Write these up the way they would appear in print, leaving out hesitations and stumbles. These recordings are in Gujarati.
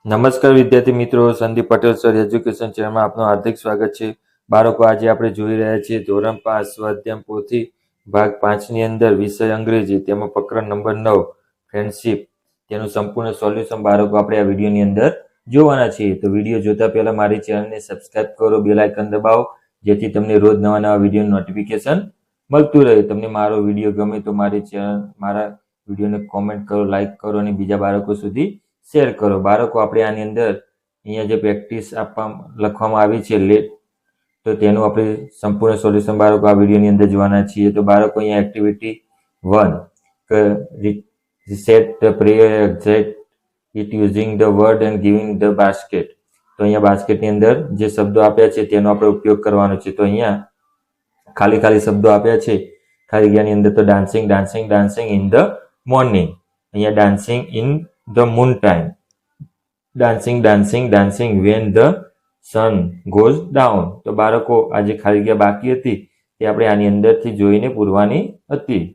નમસ્કાર વિદ્યાર્થી મિત્રો, સંદીપ પટેલ સર એજ્યુકેશન ચેનલમાં આપનું હાર્દિક સ્વાગત છે. બાળકો, આજે આપણે જોઈ રહ્યા છીએ ધોરણ 5 સ્વાધ્યાય પોથી ભાગ 5 ની અંદર વિષય અંગ્રેજી, તેમાં પ્રકરણ નંબર 9 ફ્રેન્ડશિપ, તેનું સંપૂર્ણ સોલ્યુશન બાળકો આપણે આ વિડીયોની અંદર જોવાના છીએ. તો વિડીયો જોતા પહેલા મારી ચેનલને સબસ્ક્રાઇબ કરો, બેલ આઇકન દબાવો, જેથી તમને રોજ નવા નવા વિડીયોનું નોટિફિકેશન મળતું રહે. તમને મારો વિડીયો ગમે તો મારા વિડીયોને કોમેન્ટ કરો, લાઈક કરો અને બીજા બાળકો સુધી શેર કરો. બાળકો, આપણે આની અંદર અહીંયા જે પ્રેક્ટિસ લખવામાં આવી છે લેટ, તો તેનું આપણે સંપૂર્ણ સોલ્યુશન બાળકો આ વિડીયોની અંદર જોવાના છીએ. તો બાળકો, અહીંયા activity 1 reset the prayer exact it using the word and giving the basket. તો અહીંયા બાસ્કેટની અંદર જે શબ્દો આપ્યા છે તેનો આપણે ઉપયોગ કરવાનો છે. તો અહીંયા ખાલી શબ્દો આપ્યા છે. ખાલી જગ્યાની અંદર તો dancing dancing dancing in the morning, અહીંયા dancing in the moon time, dancing when the sun goes down. તો બાળકો, આજે ખાલી જગ્યા બાકી હતી તે આપણે આની અંદરથી જોઈને પૂરવાની હતી.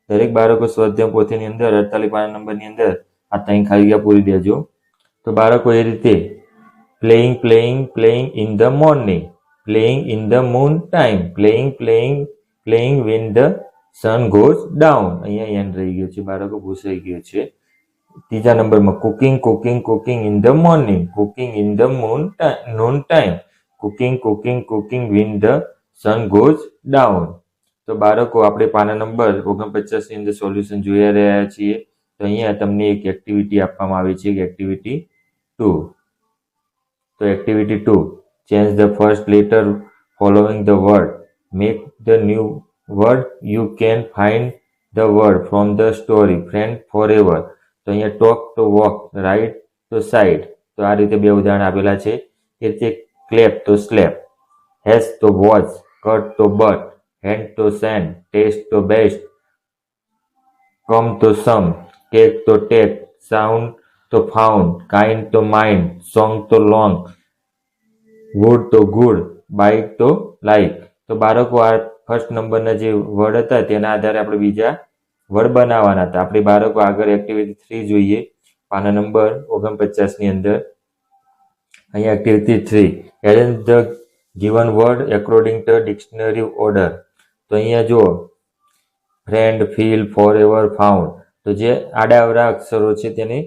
દરેક બાળકો સ્વાધ્યાય પોથીની અંદર 48 પાના નંબરની અંદર આ 3 ખાલી જગ્યા પૂરી દેજો. તો બાળકો, એ રીતે playing in the morning, playing in the moon time, playing when the sun goes down. અહીંયા એન્ડ રહી ગયો છે બાળકો, ભૂસાઈ ગયો છે. ત્રીજા નંબરમાં cooking in the morning, cooking in the noon time, cooking when the sun goes down. તો બાળકો, આપણે પાના નંબર 49 ની અંદર સોલ્યુશન જોઈ રહ્યા છીએ. તો અહીંયા તમને એક એક્ટિવિટી આપવામાં આવી છે, એક્ટિવિટી 2. તો activity 2, change the first letter following the word, make the new word. You can find the word from the story friend forever. તો અહીંયા ટોક તો વોક, રાઇટ તો સાઇડ. તો આ રીતે બે ઉદાહરણ આપેલા છે. એ રીતે ક્લેપ તો સ્લેપ, હેઝ તો વોચ, કટ તો બટ, હેન્ડ તો સેન્ડ, ટેસ્ટ તો બેસ્ટ, કમ તો સમ, ટેક તો ટેક, સાઉન્ડ તો ફાઉન્ડ, કાઇન્ડ તો માઇન્ડ, સોંગ તો લોંગ, ગુડ તો ગુડ, બાઇક તો લાઇક. તો બાળકો, આ ફર્સ્ટ નંબરના જે વર્ડ હતા તેના આધારે આપણે બીજા વર્ડ બનાવવાના હતા. આપણે બાળકો આગળ એક્ટિવિટી 3 જોઈએ, પાના નંબર 49 ની અંદર. અહીંયા activity 3, arrange the given word according to dictionary order. તો અહીંયા જો ફ્રેન્ડ, ફીલ, ફોરએવર, ફાઉન્ડ, તો જે આડાઅવળા અક્ષરો છે તેને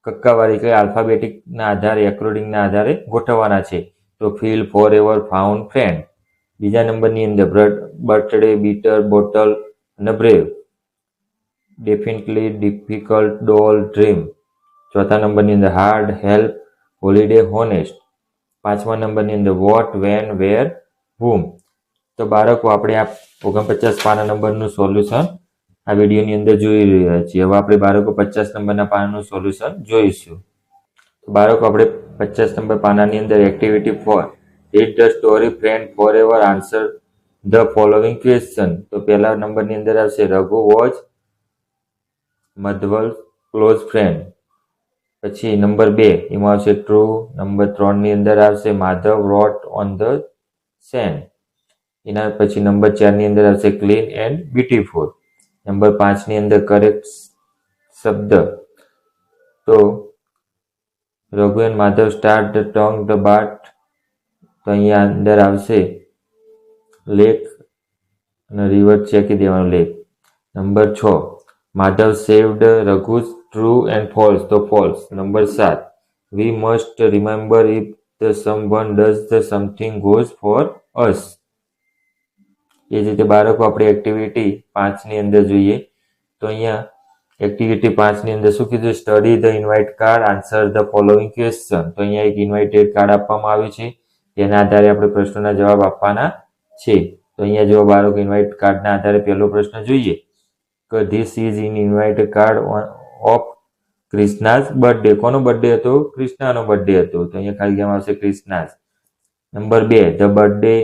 કક્કાવાળી એટલે આલ્ફાબેટિકના આધારે, એક્રોડિંગના આધારે ગોઠવવાના છે. તો ફીલ, ફોરએવર, ફાઉન્ડ, ફ્રેન્ડ. બીજા નંબરની અંદર બર્થડે, બીટર, બોટલ અને બ્રેવ. ડેફિનેટલી, ડિફિકલ્ટ, ડોલ, ડ્રીમ. ચોથા નંબરની અંદર હાર્ડ, હેલ્પ, હોલિડે, હોનેસ્ટ. પાંચમા નંબરની અંદર વોટ, વેન, વેર, whom. તો બાળકો, આપણે આ 49 પાના નંબરનું સોલ્યુશન આ વિડીયોની અંદર જોઈ રહ્યા છીએ. હવે આપણે બાળકો 50 નંબરના પાનાનું સોલ્યુશન જોઈશું. તો બાળકો, આપણે 50 નંબર પાનાની અંદર activity 4, read the story friend forever, answer the following question. તો પહેલા નંબરની અંદર આવશે રઘુ વોઝ મધવલ ક્લોઝ ફ્રેન્ડ. પછી નંબર 2 એમાં આવશે ટ્રુ. નંબર 3 ની અંદર આવશે માધવ રોટ ઓન ધ સેન્ડ. એના પછી નંબર 4 ની અંદર આવશે ક્લીન એન્ડ બ્યુટીફુલ. નંબર 5 ની અંદર કરેક્ટ શબ્દ. તો Raghu and Madhav start the tongue the bat. તો અહીંયા અંદર આવશે લેક અને રિવર ચેકી દેવાનું, lake. Number 6, Madhav saved Raghu's, true and false, તો false. Number 7, we must remember if the someone does the something goes for us. એ જ રીતે બાળકો, આપણે એક્ટિવિટી 5 ની અંદર જોઈએ. તો અહીંયા એક્ટિવિટી 5 ની અંદર શું કીધું? Study the invite card, answer the following question. તો અહીંયા એક ઇન્વાઇટેડ કાર્ડ આપવામાં આવ્યું છે, તેના આધારે આપણે પ્રશ્નોના જવાબ આપવાના છે. તો અહીંયા જો બાળકો ઇન્વાઇટ કાર્ડના આધારે પહેલો પ્રશ્ન જોઈએ કે this is in invite card of Krishna's birthday. કોનો બર્થડે હતો? કૃષ્ણાનો બર્થડે હતો. તો અહીંયા ખાલી જગ્યામાં આવશે Krishna's. Number 2, the birthday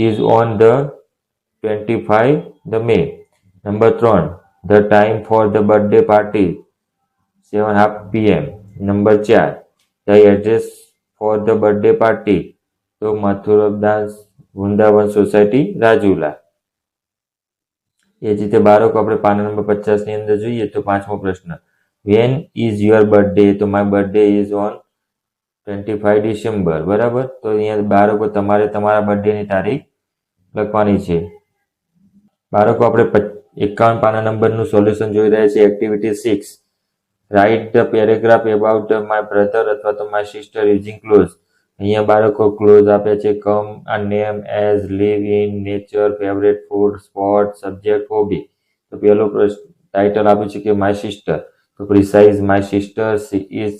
is on the 25 the May. Number 3, the time for the birthday party 7:30 PM. Number 4, the address for the birthday party, તો મથુરદાસ વૃંદાવન સોસાયટી, રાજુલા. એ જ રીતે બાળકો, આપણે પાના નંબર 50 ની અંદર જોઈએ તો પાંચમો પ્રશ્ન, વેન ઇઝ યોર બર્થડે? તો my birthday is on 25 December, બરાબર. તો અહીંયા બાળકો તમારે તમારા બર્થડેની તારીખ લખવાની છે. બાળકો આપણે 51 પાના નંબરનું સોલ્યુશન જોઈ રહ્યા છે. Activity 6, write the paragraph about my brother અથવા તો માય સિસ્ટર યુઝિંગ ક્લોઝ. અહીંયા બાળકો ક્લોઝ આપે છે. કમ, આ name, age, live in, nature, favourite food, sport, subject, hobby. તો પહેલો ટાઇટલ આપ્યું છે કે માય સિસ્ટર. તો precise my sister, she is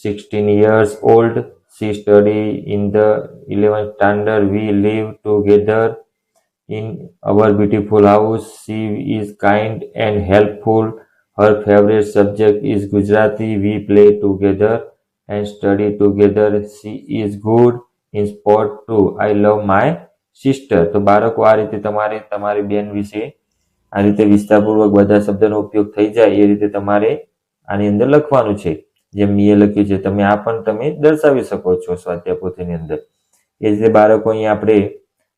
16 years old. She study in the 11th standard. We live together in our beautiful house. She is kind and helpful. Her favorite subject is Gujarati. We play together and study together. She is good in sport too. I love my sister. તો બાળકો આ રીતે તમારી બેન વિશે આ રીતે વિસ્તારપૂર્વક બધા શબ્દનો ઉપયોગ થઈ જાય એ રીતે તમારે આની અંદર લખવાનું છે. જેમ મેં લખ્યું છે તમે આ પણ તમે દર્શાવી શકો છો સ્વાધ્યાય પોથીની અંદર. એ રીતે બાળકો અહીંયા આપણે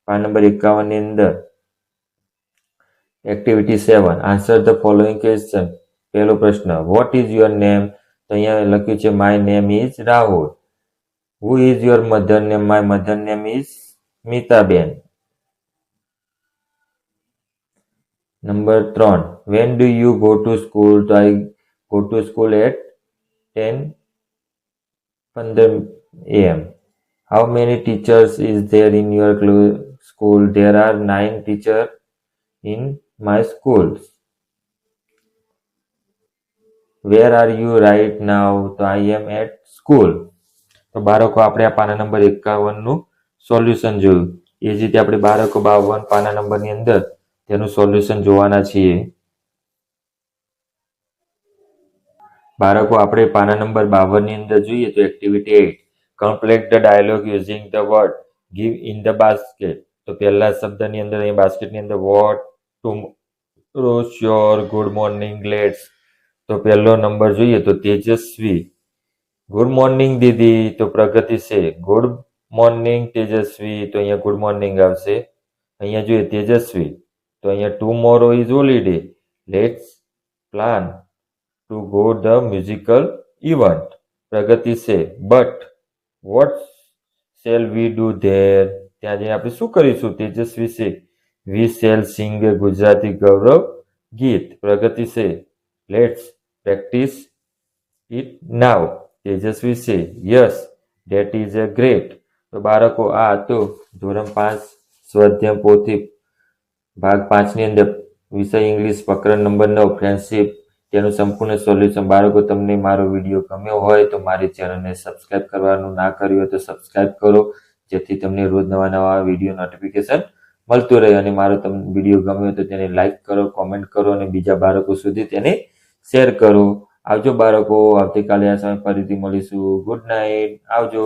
પાન નંબર 51 ની અંદર activity 7, answer the following question. પહેલો પ્રશ્ન, વોટ ઇઝ યોર નેમ? તો અહીંયા લખ્યું છે my name is Rahul. Who is your mother name? My mother name is Smitaben. Number 3, when do you go to school? તો I go to school at 10:15 AM. How many teachers is there in your school? There are 9 teachers in my school. Where are you right now? તો I am at school. તો બાળકો આપણે આ પાના નંબર 51 નું સોલ્યુશન જોયું. એ જ રીતે આપણે બાળકો 52 પાના નંબરની અંદર તેનું સોલ્યુશન જોવાના છીએ. બાળકો આપણે પાના નંબર 52 ની અંદર જોઈએ તો activity 8, complete the dialogue using the word give in the basket. તો પહેલા શબ્દની અંદર અહીં બાસ્કેટની અંદર what, tomorrow, sure, good morning, let's. તો પહેલો નંબર જોઈએ તો તેજસ્વી. ગુડ મોર્નિંગ દીદી. તો પ્રગતિ છે. ગુડ મોર્નિંગ તેજસ્વી. તો અહીંયા ગુડ મોર્નિંગ આવશે. અહીંયા જોઈએ તેજસ્વી. તો અહીંયા tomorrow is holiday. Let's plan to go the musical event. પ્રગતિ છે. But what shall we do there? ત્યાં જઈને આપણે શું કરીશું? તેજસ્વી છે. We shall sing a Gujarati ગૌરવ ગીત. પ્રગતિ છે. Let's practice it now. તેજસ્વી છે. Yes, that is a great. તો બાળકો આ તો ધોરણ 5 સ્વાધ્યાય પોથી ભાગ 5 ની અંદર વિષય ઇંગ્લિશ પ્રકરણ નંબર 9 ફ્રેન્ડશિપ તેનું સંપૂર્ણ સોલ્યુશન. બાળકો તમને મારો વિડીયો ગમ્યો હોય તો મારી ચેનલને સબસ્ક્રાઇબ કરવાનું ના કર્યું હોય તો સબસ્ક્રાઇબ કરો, જેથી તમને રોજ નવા વિડીયો નોટિફિકેશન મળતું રહે. અને મારો તમને વિડીયો ગમ્યો હોય તો તેને લાઈક કરો, કોમેન્ટ કરો અને બીજા બાળકો સુધી તેને શેર કરો. આવજો બાળકો, આવતીકાલે આ સમય ફરીથી મળીશું. Good night. આવજો.